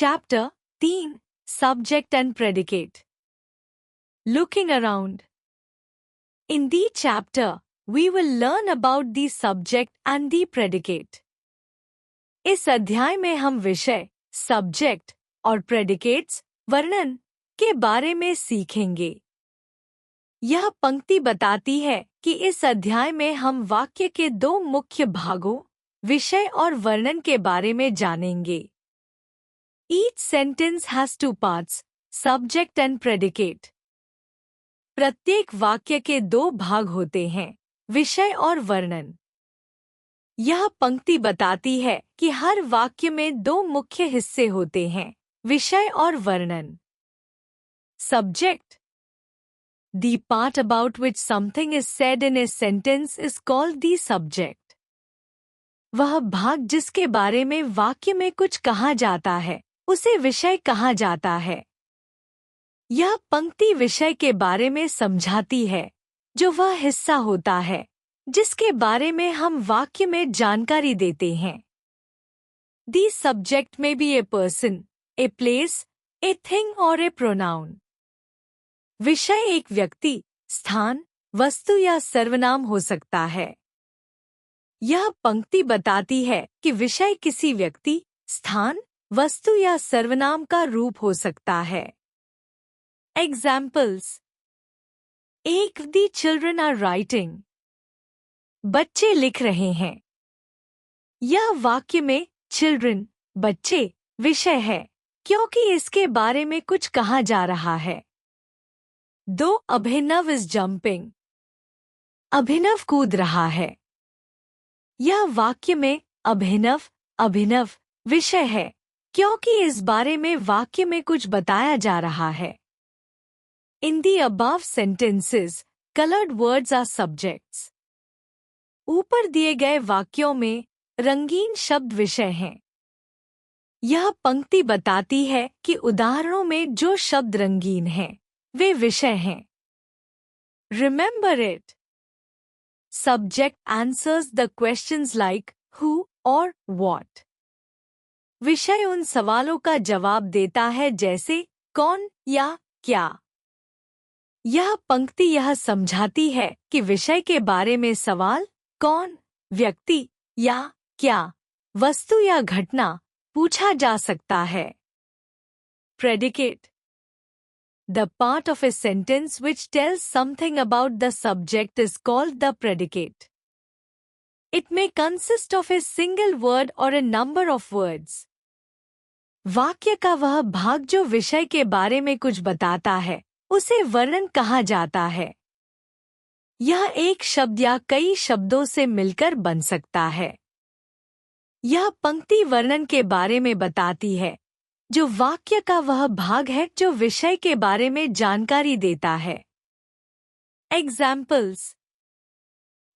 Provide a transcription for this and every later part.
Chapter 3 Subject and Predicate. Looking around. In this chapter, we will learn about the subject and the predicate. इस अध्याय में हम विषय, subject और predicates, वर्णन के बारे में सीखेंगे। यह पंक्ति बताती है कि इस अध्याय में हम वाक्य के दो मुख्य भागों, विषय और वर्णन के बारे में जानेंगे। Each sentence has two parts, subject and predicate. प्रत्येक वाक्य के दो भाग होते हैं, विषय और वर्णन। यह पंक्ति बताती है कि हर वाक्य में दो मुख्य हिस्से होते हैं, विषय और वर्णन। Subject. The part about which something is said in a sentence is called the subject. वह भाग जिसके बारे में वाक्य में कुछ कहा जाता है, उसे विषय कहा जाता है। यह पंक्ति विषय के बारे में समझाती है, जो वह हिस्सा होता है, जिसके बारे में हम वाक्य में जानकारी देते हैं। The subject may be a person, a place, a thing or a pronoun. विषय एक व्यक्ति, स्थान, वस्तु या सर्वनाम हो सकता है। यह पंक्ति बताती है कि विषय किसी व्यक्ति, स्थान, वस्तु या सर्वनाम का रूप हो सकता है। Examples. एक The children are writing. बच्चे लिख रहे हैं। यह वाक्य में children, बच्चे, विषय है, क्योंकि इसके बारे में कुछ कहा जा रहा है। दो अभिनव is jumping. अभिनव कूद रहा है। यह वाक्य में अभिनव, विषय है, क्योंकि इस बारे में वाक्य में कुछ बताया जा रहा है। In the above sentences, colored words are subjects. ऊपर दिए गए वाक्यों में रंगीन शब्द विषय हैं। यह पंक्ति बताती है कि उदाहरणों में जो शब्द रंगीन हैं, वे विषय हैं। Remember it. Subject answers the questions like who or what. विषय उन सवालों का जवाब देता है जैसे कौन या क्या। यह पंक्ति यह समझाती है कि विषय के बारे में सवाल कौन, व्यक्ति या क्या, वस्तु या घटना पूछा जा सकता है। Predicate. The part of a sentence which tells something about the subject is called the predicate. It may consist of a single word or a number of words. वाक्य का वह भाग जो विषय के बारे में कुछ बताता है, उसे वर्णन कहा जाता है। यह एक शब्द या कई शब्दों से मिलकर बन सकता है। यह पंक्ति वर्णन के बारे में बताती है, जो वाक्य का वह भाग है जो विषय के बारे में जानकारी देता है। Examples.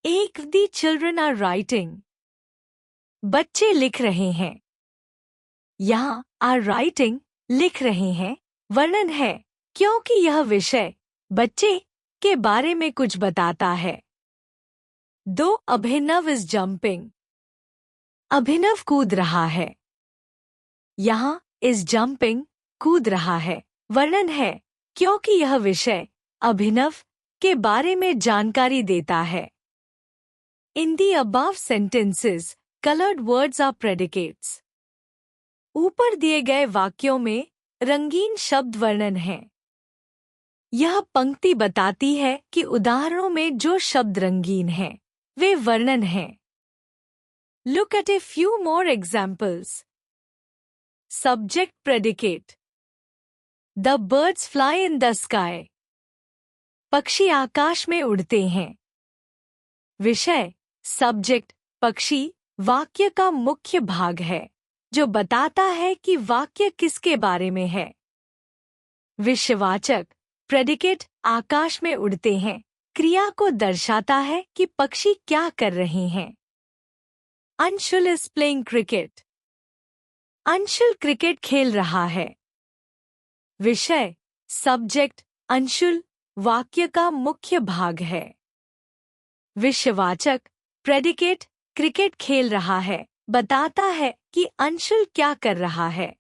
एक The children are writing. बच्चे लिख रहे हैं। यहाँ are writing, लिख रहे हैं, वर्णन है, क्योंकि यह विषय, बच्चे, के बारे में कुछ बताता है। दो अभिनव is jumping. अभिनव कूद रहा है। यहाँ is jumping, कूद रहा है, वर्णन है, क्योंकि यह विषय, अभिनव, के बारे में जानकारी देता है। In the above sentences, colored words are predicates. ऊपर दिए गए वाक्यों में रंगीन शब्द वर्णन हैं। यह पंक्ति बताती है कि उदाहरणों में जो शब्द रंगीन हैं, वे वर्णन हैं। Look at a few more examples. Subject predicate. The birds fly in the sky. पक्षी आकाश में उड़ते हैं। विषय, सब्जेक्ट, पक्षी, वाक्य का मुख्य भाग है, जो बताता है कि वाक्य किसके बारे में है। विषयवाचक, प्रेडिकेट, आकाश में उड़ते हैं, क्रिया को दर्शाता है कि पक्षी क्या कर रहे हैं। Anshul is playing cricket. Anshul cricket खेल रहा है. विषय, सब्जेक्ट, अंशुल वाक्य का मुख्य भाग है. विषयवाचक, प्रेडिकेट, क्रिकेट खेल रहा है, बताता है कि अंशुल क्या कर रहा है.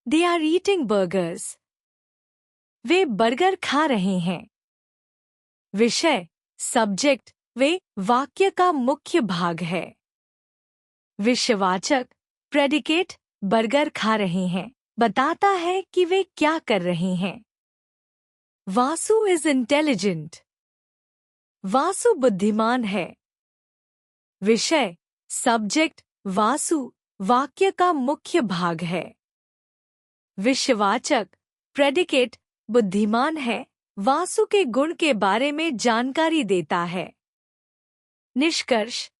They are eating burgers. Way burger खा रहे हैं। विषय सब्जेक्ट वे वाक्य का मुख्य भाग है। विषयवाचक प्रेडिकेट बर्गर खा रहे हैं बताता है कि वे क्या कर रहे हैं। Vasu is intelligent. वासु बुद्धिमान है। विषय सब्जेक्ट वासु वाक्य का मुख्य भाग है। विषयवाचक प्रेडिकेट बुद्धिमान है वासु के गुण के बारे में जानकारी देता है। निष्कर्ष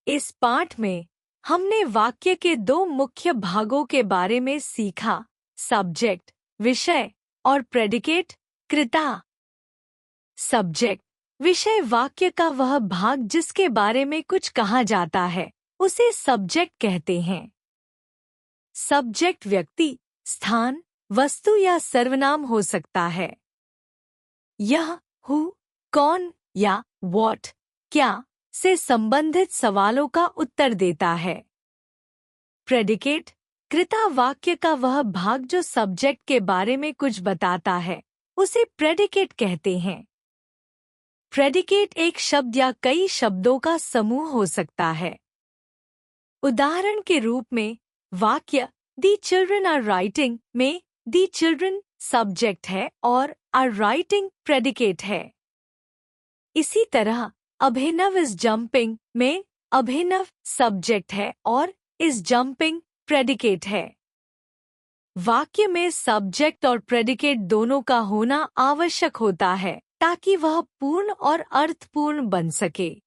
इस पाठ में हमने वाक्य के दो मुख्य भागों के बारे में सीखा, सब्जेक्ट विषय और प्रेडिकेट कृता। सब्जेक्ट विषय वाक्य का वह भाग जिसके बारे में कुछ कहा जाता है उसे सब्जेक्ट कहते हैं। सब्जेक्ट व्यक्ति, स्थान, वस्तु या सर्वनाम हो सकता है। यह हु, कौन या व्हाट, क्या से संबंधित सवालों का उत्तर देता है। प्रेडिकेट कृता वाक्य का वह भाग जो सब्जेक्ट के बारे में कुछ बताता है उसे प्रेडिकेट कहते हैं। प्रेडिकेट एक शब्द या कई शब्दों का समूह हो सकता है। उदाहरण के रूप में वाक्य दी चिल्ड्रन आर राइटिंग में दी चिल्ड्रन सब्जेक्ट है और आर राइटिंग प्रेडिकेट है। इसी तरह अभिनव इज जंपिंग में अभिनव सब्जेक्ट है और इज जंपिंग प्रेडिकेट है। वाक्य में सब्जेक्ट और प्रेडिकेट दोनों का होना आवश्यक होता है ताकि वह पूर्ण और अर्थपूर्ण बन सके।